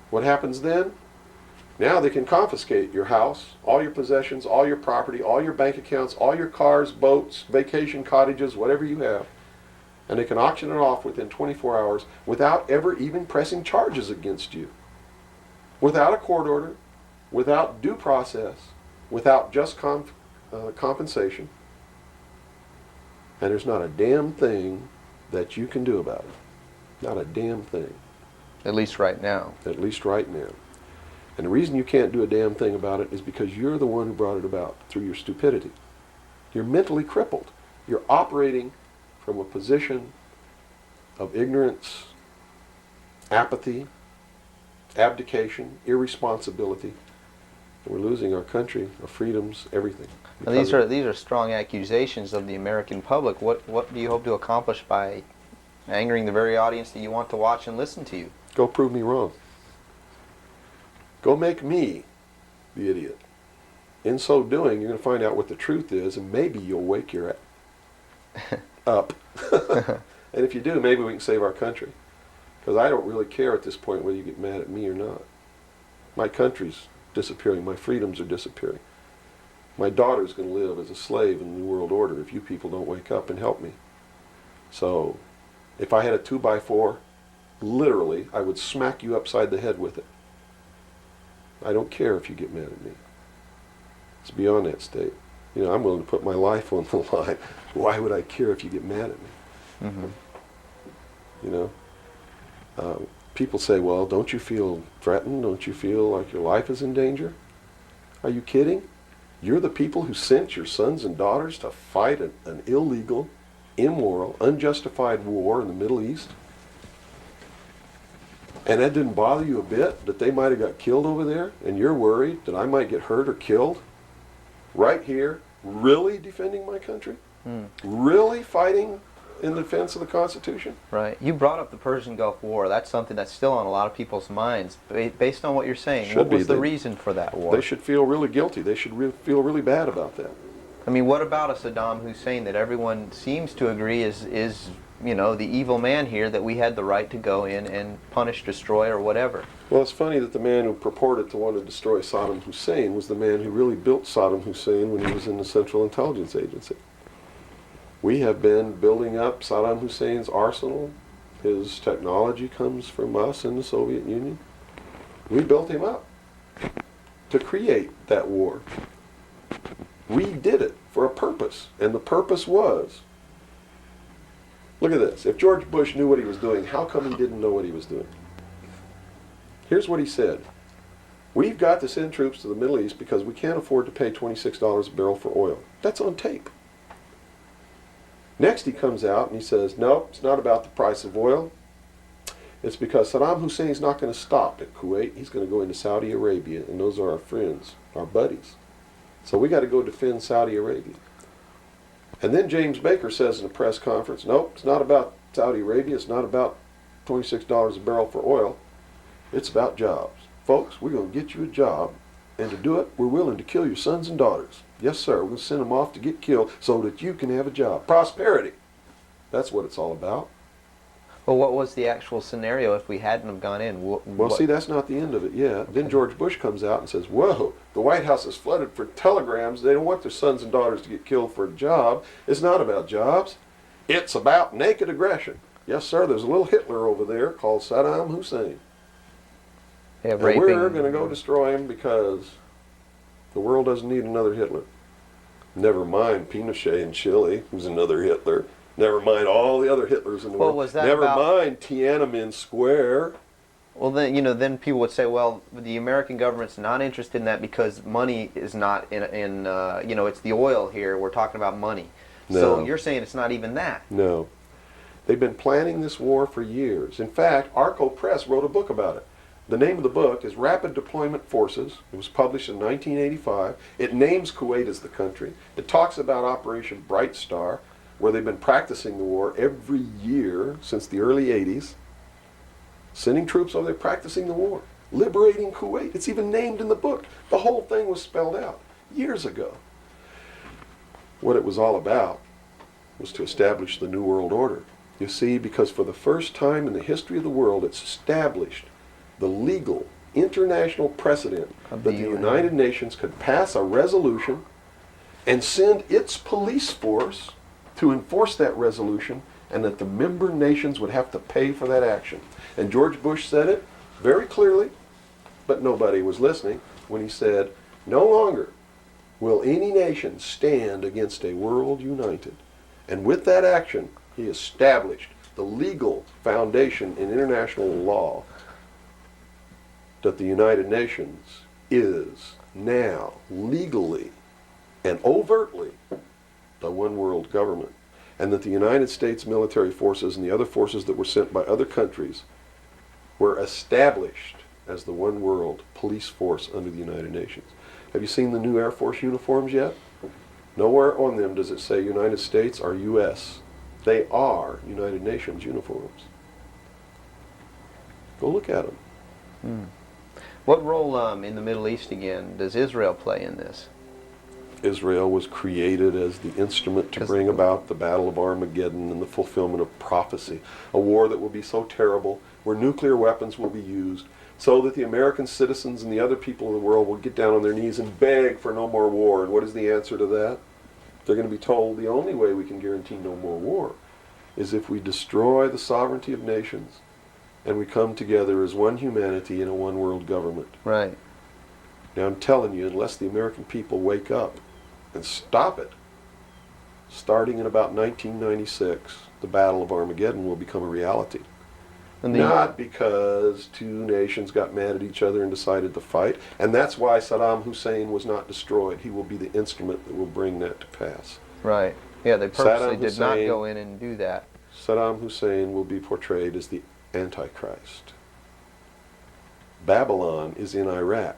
What happens then? Now they can confiscate your house, all your possessions, all your property, all your bank accounts, all your cars, boats, vacation cottages, whatever you have. And they can auction it off within 24 hours without ever even pressing charges against you. Without a court order, without due process, without just compensation. And there's not a damn thing that you can do about it. Not a damn thing. At least right now. At least right now. And the reason you can't do a damn thing about it is because you're the one who brought it about through your stupidity. You're mentally crippled. You're operating from a position of ignorance, apathy, abdication, irresponsibility. And we're losing our country, our freedoms, everything. Now, these are strong accusations of the American public. What do you hope to accomplish by angering the very audience that you want to watch and listen to you? Go prove me wrong. Go make me the idiot. In so doing, you're going to find out what the truth is, and maybe you'll wake your up. And if you do, maybe we can save our country. Because I don't really care at this point whether you get mad at me or not. My country's disappearing. My freedoms are disappearing. My daughter's going to live as a slave in the New World Order if you people don't wake up and help me. So, if I had a 2x4, literally, I would smack you upside the head with it. I don't care if you get mad at me. It's beyond that state. You know, I'm willing to put my life on the line. Why would I care if you get mad at me? Mm-hmm. You know? People say, well, don't you feel threatened? Don't you feel like your life is in danger? Are you kidding? You're the people who sent your sons and daughters to fight an illegal, immoral, unjustified war in the Middle East? And that didn't bother you a bit, that they might have got killed over there, and you're worried that I might get hurt or killed? Right here, really defending my country? Really fighting in defense of the Constitution? Right. You brought up the Persian Gulf War. That's something that's still on a lot of people's minds. Based on what you're saying, what was the reason for that war? They should feel really guilty. They should feel really bad about that. I mean, what about a Saddam Hussein that everyone seems to agree is you know, the evil man here, that we had the right to go in and punish, destroy, or whatever? Well, it's funny that the man who purported to want to destroy Saddam Hussein was the man who really built Saddam Hussein when he was in the Central Intelligence Agency. We have been building up Saddam Hussein's arsenal. His technology comes from us in the Soviet Union. We built him up to create that war. We did it for a purpose, and the purpose was, look at this. If George Bush knew what he was doing, how come he didn't know what he was doing? Here's what he said. We've got to send troops to the Middle East because we can't afford to pay $26 a barrel for oil. That's on tape. Next he comes out and he says, no, it's not about the price of oil. It's because Saddam Hussein's not going to stop at Kuwait. He's going to go into Saudi Arabia, and those are our friends, our buddies. So we got to go defend Saudi Arabia. And then James Baker says in a press conference, nope, it's not about Saudi Arabia, it's not about $26 a barrel for oil, it's about jobs. Folks, we're going to get you a job, and to do it, we're willing to kill your sons and daughters. Yes, sir, we're going to send them off to get killed so that you can have a job. Prosperity. That's what it's all about. Well, what was the actual scenario if we hadn't have gone in? Well, see, that's not the end of it yet. Okay. Then George Bush comes out and says, whoa, the White House is flooded for telegrams. They don't want their sons and daughters to get killed for a job. It's not about jobs. It's about naked aggression. Yes, sir, there's a little Hitler over there called Saddam Hussein. Yeah, and we're going to go destroy him because the world doesn't need another Hitler. Never mind Pinochet in Chile, who's another Hitler. Never mind all the other Hitlers in the world. Was that Never mind Tiananmen Square. Well, then then people would say, well, the American government's not interested in that because money is not in it's the oil here. We're talking about money. No. So you're saying it's not even that. No. They've been planning this war for years. In fact, Arco Press wrote a book about it. The name of the book is Rapid Deployment Forces. It was published in 1985. It names Kuwait as the country. It talks about Operation Bright Star, where they've been practicing the war every year since the early 80s, sending troops over there practicing the war, liberating Kuwait. It's even named in the book. The whole thing was spelled out years ago. What it was all about was to establish the New World Order. You see, because for the first time in the history of the world, it's established the legal international precedent that the United Nations could pass a resolution and send its police force to enforce that resolution, and that the member nations would have to pay for that action. And George Bush said it very clearly, but nobody was listening when he said, no longer will any nation stand against a world united. And with that action, he established the legal foundation in international law that the United Nations is now legally and overtly the one world government, and that the United States military forces and the other forces that were sent by other countries were established as the one world police force under the United Nations. Have you seen the new Air Force uniforms yet? Nowhere on them does it say United States or U.S. They are United Nations uniforms. Go look at them. What role in the Middle East again does Israel play in this? Israel was created as the instrument to bring about the Battle of Armageddon and the fulfillment of prophecy, a war that will be so terrible, where nuclear weapons will be used, so that the American citizens and the other people in the world will get down on their knees and beg for no more war. And what is the answer to that? They're going to be told the only way we can guarantee no more war is if we destroy the sovereignty of nations and we come together as one humanity in a one world government. Right. Now I'm telling you, unless the American people wake up and stop it, starting in about 1996, the Battle of Armageddon will become a reality. Not because two nations got mad at each other and decided to fight, and that's why Saddam Hussein was not destroyed. He will be the instrument that will bring that to pass. Right. Yeah, they purposely did not go in and do that. Saddam Hussein will be portrayed as the Antichrist. Babylon is in Iraq.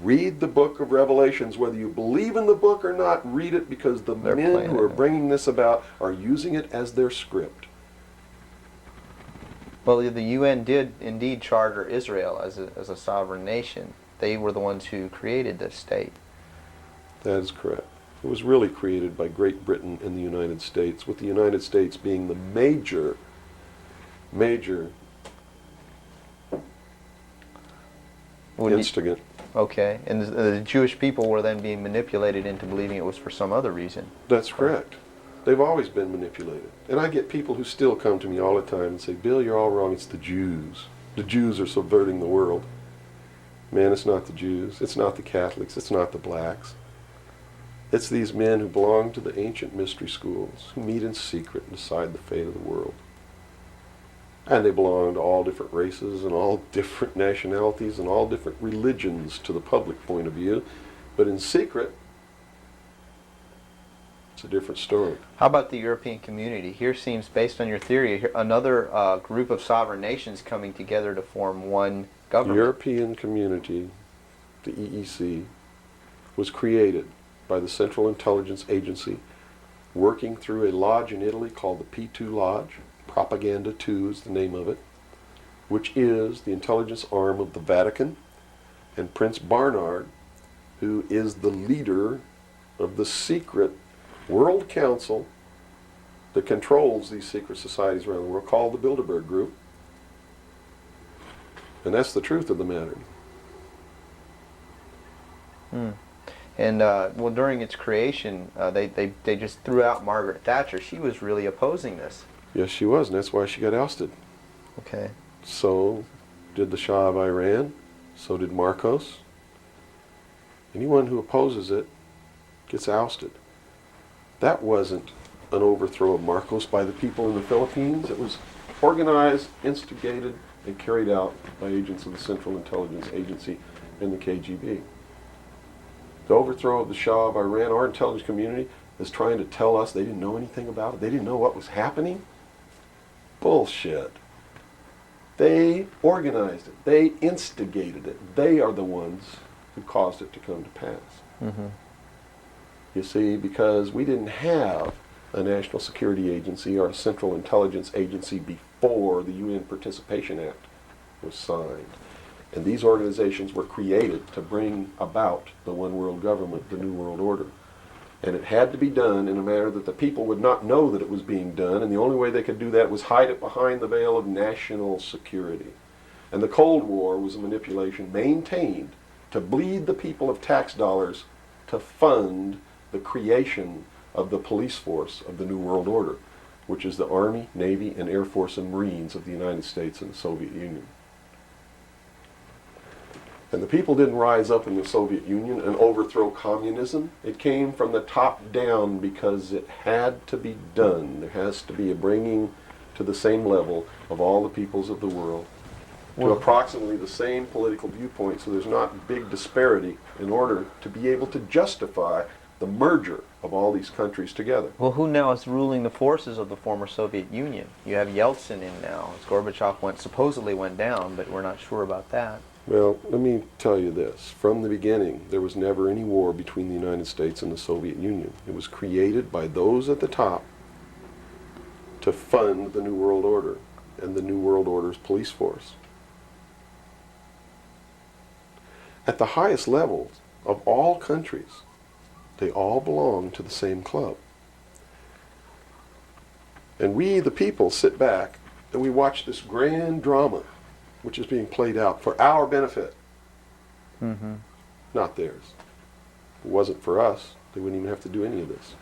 Read the book of Revelations. Whether you believe in the book or not, read it, because the men who are bringing this about are using it as their script. Well, the UN did indeed charter Israel as a sovereign nation. They were the ones who created this state. That is correct. It was really created by Great Britain and the United States, with the United States being the major instigant. Okay, and the Jewish people were then being manipulated into believing it was for some other reason. That's correct. They've always been manipulated. And I get people who still come to me all the time and say, Bill, you're all wrong. It's the Jews. The Jews are subverting the world. Man, it's not the Jews. It's not the Catholics. It's not the blacks. It's these men who belong to the ancient mystery schools, who meet in secret and decide the fate of the world. And they belong to all different races and all different nationalities and all different religions to the public point of view. But in secret, it's a different story. How about the European community? Here seems, based on your theory, another group of sovereign nations coming together to form one government. The European community, the EEC, was created by the Central Intelligence Agency working through a lodge in Italy called the P2 Lodge. Propaganda 2 is the name of it, which is the intelligence arm of the Vatican. And Prince Barnard, who is the leader of the secret World Council that controls these secret societies around the world, called the Bilderberg Group. And that's the truth of the matter. And well, during its creation, they just threw out Margaret Thatcher. She was really opposing this. Yes, she was, and that's why she got ousted. Okay. So did the Shah of Iran. So did Marcos. Anyone who opposes it gets ousted. That wasn't an overthrow of Marcos by the people in the Philippines. It was organized, instigated, and carried out by agents of the Central Intelligence Agency and the KGB. The overthrow of the Shah of Iran, our intelligence community is trying to tell us they didn't know anything about it. They didn't know what was happening. Bullshit. They organized it. They instigated it. They are the ones who caused it to come to pass. Mm-hmm. You see, because we didn't have a national security agency or a central intelligence agency before the UN Participation Act was signed. And these organizations were created to bring about the one world government, the New World Order. And it had to be done in a manner that the people would not know that it was being done, and the only way they could do that was hide it behind the veil of national security. And the Cold War was a manipulation maintained to bleed the people of tax dollars to fund the creation of the police force of the New World Order, which is the Army, Navy, and Air Force and Marines of the United States and the Soviet Union. And the people didn't rise up in the Soviet Union and overthrow communism. It came from the top down because it had to be done. There has to be a bringing to the same level of all the peoples of the world to approximately the same political viewpoint, so there's not big disparity in order to be able to justify the merger of all these countries together. Well, who now is ruling the forces of the former Soviet Union? You have Yeltsin in now. As Gorbachev supposedly went down, but we're not sure about that. Well, let me tell you this. From the beginning, there was never any war between the United States and the Soviet Union. It was created by those at the top to fund the New World Order and the New World Order's police force. At the highest levels of all countries, they all belong to the same club. And we, the people, sit back and we watch this grand drama which is being played out for our benefit, not theirs. If it wasn't for us, they wouldn't even have to do any of this.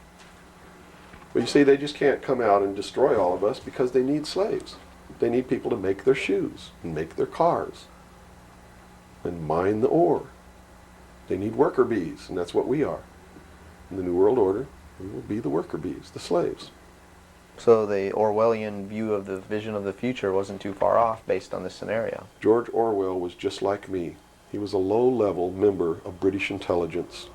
But you see, they just can't come out and destroy all of us because they need slaves. They need people to make their shoes and make their cars and mine the ore. They need worker bees, and that's what we are. In the New World Order, we will be the worker bees, the slaves. So the Orwellian view of the vision of the future wasn't too far off based on this scenario. George Orwell was just like me. He was a low-level member of British intelligence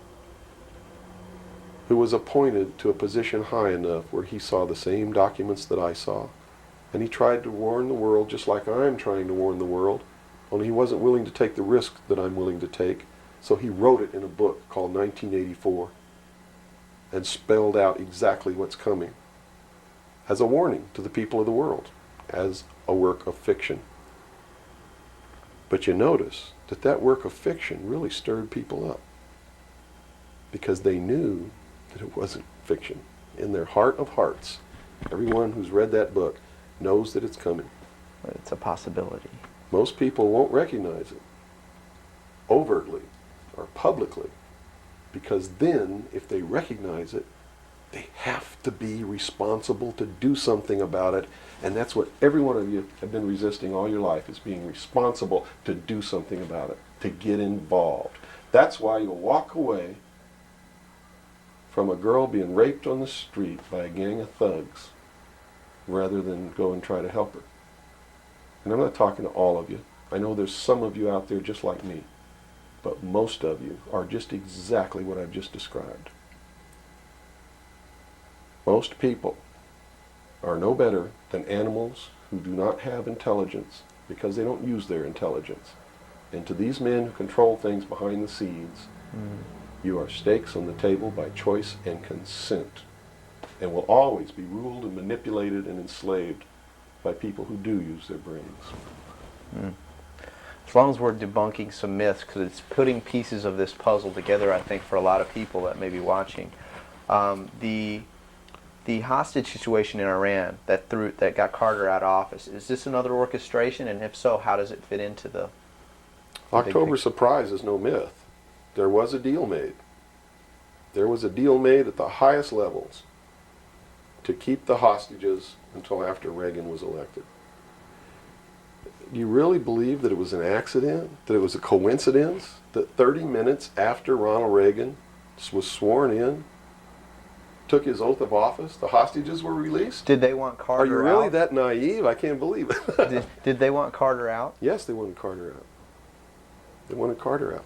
who was appointed to a position high enough where he saw the same documents that I saw. And he tried to warn the world just like I'm trying to warn the world, only he wasn't willing to take the risk that I'm willing to take. So he wrote it in a book called 1984 and spelled out exactly what's coming as a warning to the people of the world, as a work of fiction. But you notice that that work of fiction really stirred people up because they knew that it wasn't fiction. In their heart of hearts, everyone who's read that book knows that it's coming. It's a possibility. Most people won't recognize it overtly or publicly, because then, if they recognize it, they have to be responsible to do something about it. And that's what every one of you have been resisting all your life, is being responsible to do something about it, to get involved. That's why you'll walk away from a girl being raped on the street by a gang of thugs rather than go and try to help her. And I'm not talking to all of you. I know there's some of you out there just like me, but most of you are just exactly what I've just described. Most people are no better than animals who do not have intelligence because they don't use their intelligence. And to these men who control things behind the scenes, you are stakes on the table by choice and consent. and will always be ruled and manipulated and enslaved by people who do use their brains. As long as we're debunking some myths, because it's putting pieces of this puzzle together, I think, for a lot of people that may be watching. The hostage situation in Iran that got Carter out of office, is this another orchestration? And if so, how does it fit into the October surprise is no myth. There was a deal made. There was a deal made at the highest levels to keep the hostages until after Reagan was elected. Do you really believe that it was an accident, that it was a coincidence, that 30 minutes after Ronald Reagan was sworn in, took his oath of office, the hostages were released? Did they want Carter out? Are you really that naive? I can't believe it. Did they want Carter out? Yes, they wanted Carter out. They wanted Carter out.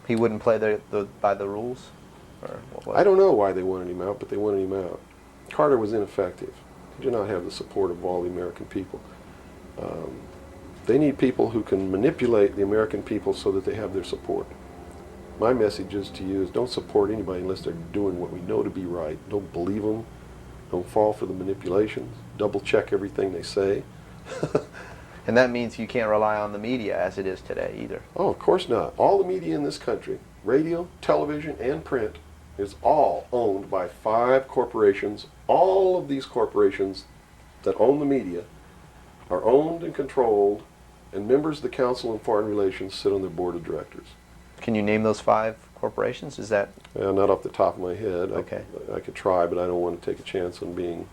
He wouldn't play by the rules? Or what was I don't know why they wanted him out, but they wanted him out. Carter was ineffective. He did not have the support of all the American people. They need people who can manipulate the American people so that they have their support. My message is to you is don't support anybody unless they're doing what we know to be right. Don't believe them. Don't fall for the manipulations. Double check everything they say. And that means you can't rely on the media as it is today either. Oh, of course not. All the media in this country, radio, television, and print, is all owned by 5 corporations. All of these corporations that own the media are owned and controlled, and members of the Council on Foreign Relations sit on their board of directors. Can you name those 5 corporations? Is that... Not off the top of my head. Okay. I could try, but I don't want to take a chance on being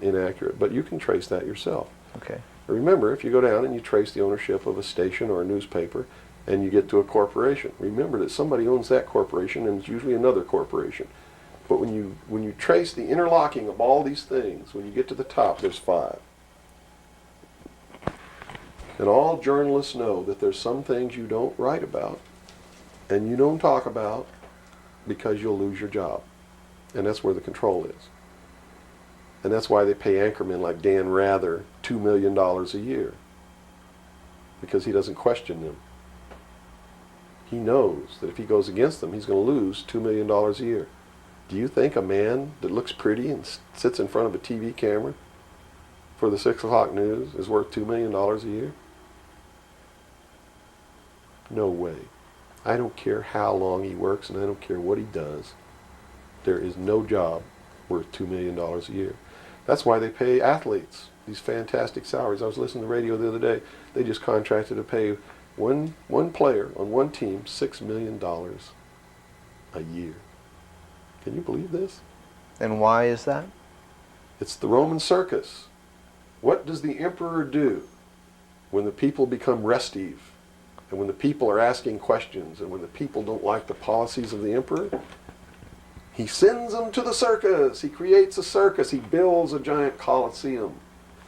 inaccurate. But you can trace that yourself. Okay. Remember, if you go down and you trace the ownership of a station or a newspaper, and you get to a corporation, remember that somebody owns that corporation, and it's usually another corporation. But when you trace the interlocking of all these things, when you get to the top, there's 5. And all journalists know that there's some things you don't write about, and you don't talk about, because you'll lose your job. And that's where the control is. And that's why they pay anchormen like Dan Rather $2 million a year, because he doesn't question them. He knows that if he goes against them, he's going to lose $2 million a year. Do you think a man that looks pretty and sits in front of a TV camera for the 6 o'clock news is worth $2 million a year? No way. I don't care how long he works, and I don't care what he does. There is no job worth $2 million a year. That's why they pay athletes these fantastic salaries. I was listening to the radio the other day. They just contracted to pay one player on one team $6 million a year. Can you believe this? And why is that? It's the Roman circus. What does the emperor do when the people become restive, and when the people are asking questions, and when the people don't like the policies of the emperor? He sends them to the circus. He creates a circus. He builds a giant coliseum.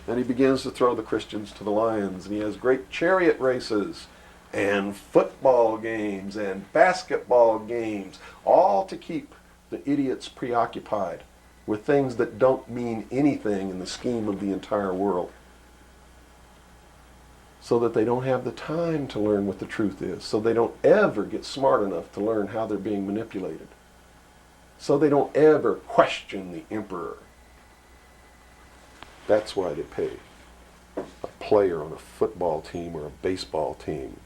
And he begins to throw the Christians to the lions. And he has great chariot races and football games and basketball games, all to keep the idiots preoccupied with things that don't mean anything in the scheme of the entire world, so that they don't have the time to learn what the truth is, so they don't ever get smart enough to learn how they're being manipulated, so they don't ever question the emperor. That's why they pay a player on a football team or a baseball team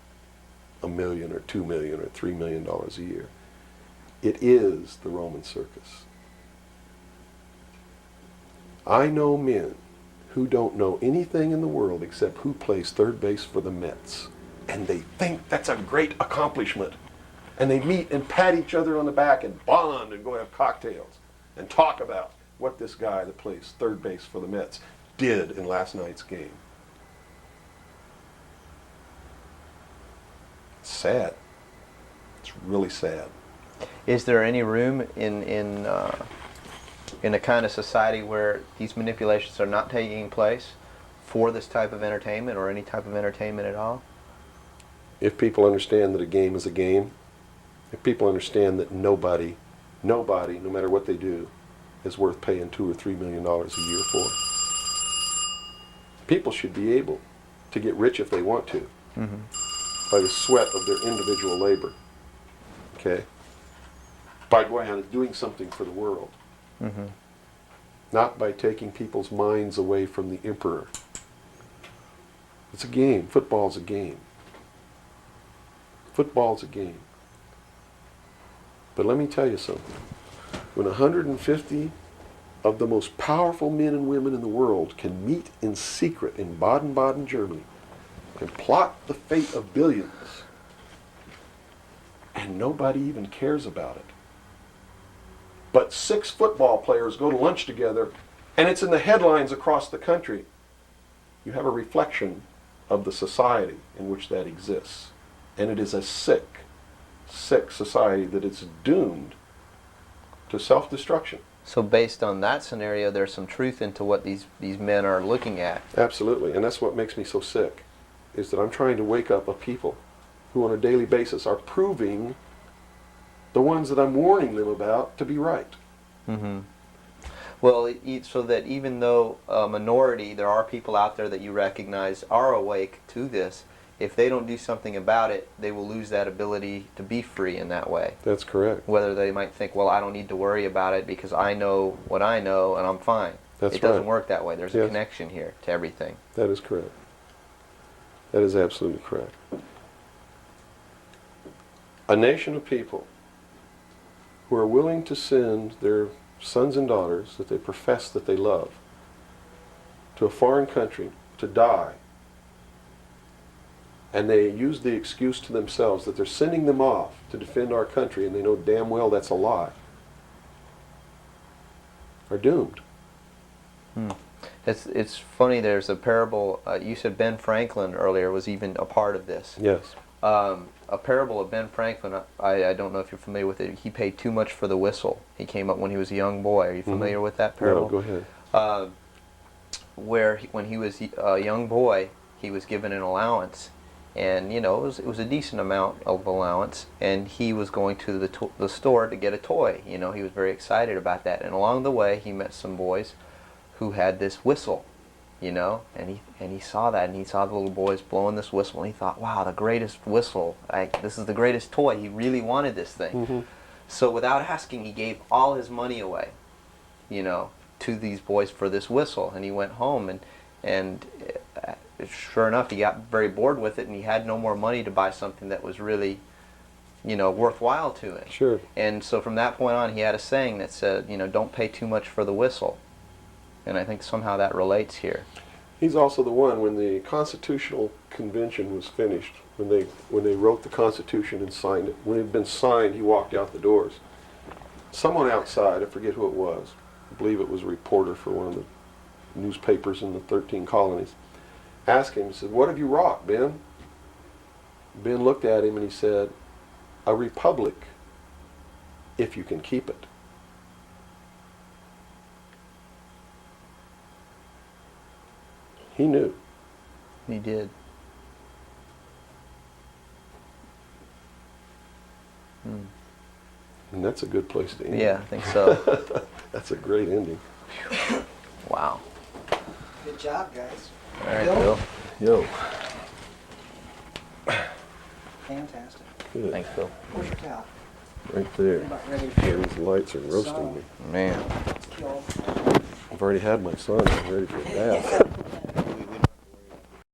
$1 million or $2 million or $3 million a year. It is the Roman circus. I know men who don't know anything in the world except who plays third base for the Mets, and they think that's a great accomplishment. And they meet and pat each other on the back and bond and go have cocktails and talk about what this guy that plays third base for the Mets did in last night's game. It's sad. It's really sad. Is there any room in a kind of society where these manipulations are not taking place for this type of entertainment, or any type of entertainment at all? If people understand that a game is a game, if people understand that nobody, no matter what they do, is worth paying $2 or $3 million a year for, people should be able to get rich if they want to, by the sweat of their individual labor. Okay? by going out and doing something for the world. Mm-hmm. Not by taking people's minds away from the emperor. It's a game. Football's a game. Football's a game. But let me tell you something. When 150 of the most powerful men and women in the world can meet in secret in Baden-Baden, Germany, and plot the fate of billions, and nobody even cares about it. But 6 football players go to lunch together, and it's in the headlines across the country. You have a reflection of the society in which that exists. And it is a sick, sick society that is doomed to self-destruction. So based on that scenario, there's some truth into what these men are looking at. Absolutely, and that's what makes me so sick, is that I'm trying to wake up a people who on a daily basis are proving the ones that I'm warning them about to be right. Mm-hmm. Well, so that even though a minority, there are people out there that you recognize are awake to this, if they don't do something about it, they will lose that ability to be free in that way. That's correct. Whether they might think, well, I don't need to worry about it because I know what I know and I'm fine. That's It doesn't right. work that way. There's Yes. a connection here to everything. That is correct. That is absolutely correct. A nation of people who are willing to send their sons and daughters that they profess that they love to a foreign country to die, and they use the excuse to themselves that they're sending them off to defend our country, and they know damn well that's a lie, are doomed. It's funny, there's a parable, you said Ben Franklin earlier was even a part of this. Yes. A parable of Ben Franklin, I don't know if you're familiar with it. He paid too much for the whistle. He came up when he was a young boy. Are you familiar with that parable? No, go ahead. When he was a young boy, he was given an allowance. And, you know, it was a decent amount of allowance. And he was going to the store to get a toy. You know, he was very excited about that. And along the way, he met some boys who had this whistle. You know, and he saw that, and he saw the little boys blowing this whistle, and he thought, wow, the greatest whistle, this is the greatest toy. He really wanted this thing. Mm-hmm. So without asking, he gave all his money away, you know, to these boys for this whistle. And he went home, and sure enough, he got very bored with it, and he had no more money to buy something that was really, you know, worthwhile to him. Sure. And so from that point on, he had a saying that said, you know, don't pay too much for the whistle. And I think somehow that relates here. He's also the one, when the Constitutional Convention was finished, when they wrote the Constitution and signed it, when it had been signed, he walked out the doors. Someone outside, I forget who it was, I believe it was a reporter for one of the newspapers in the 13 colonies, asked him, he said, "What have you wrought, Ben?" Ben looked at him and he said, "A republic, if you can keep it." He knew. He did. And that's a good place to end. Yeah, I think so. That's a great ending. Wow. Good job, guys. All right, Bill? Bill. Yo. Fantastic. Good. Thanks, Bill. Where's your towel? Right You're there. about ready to These lights are roasting me. Man. kill. I've already had my son. I'm ready for a bath.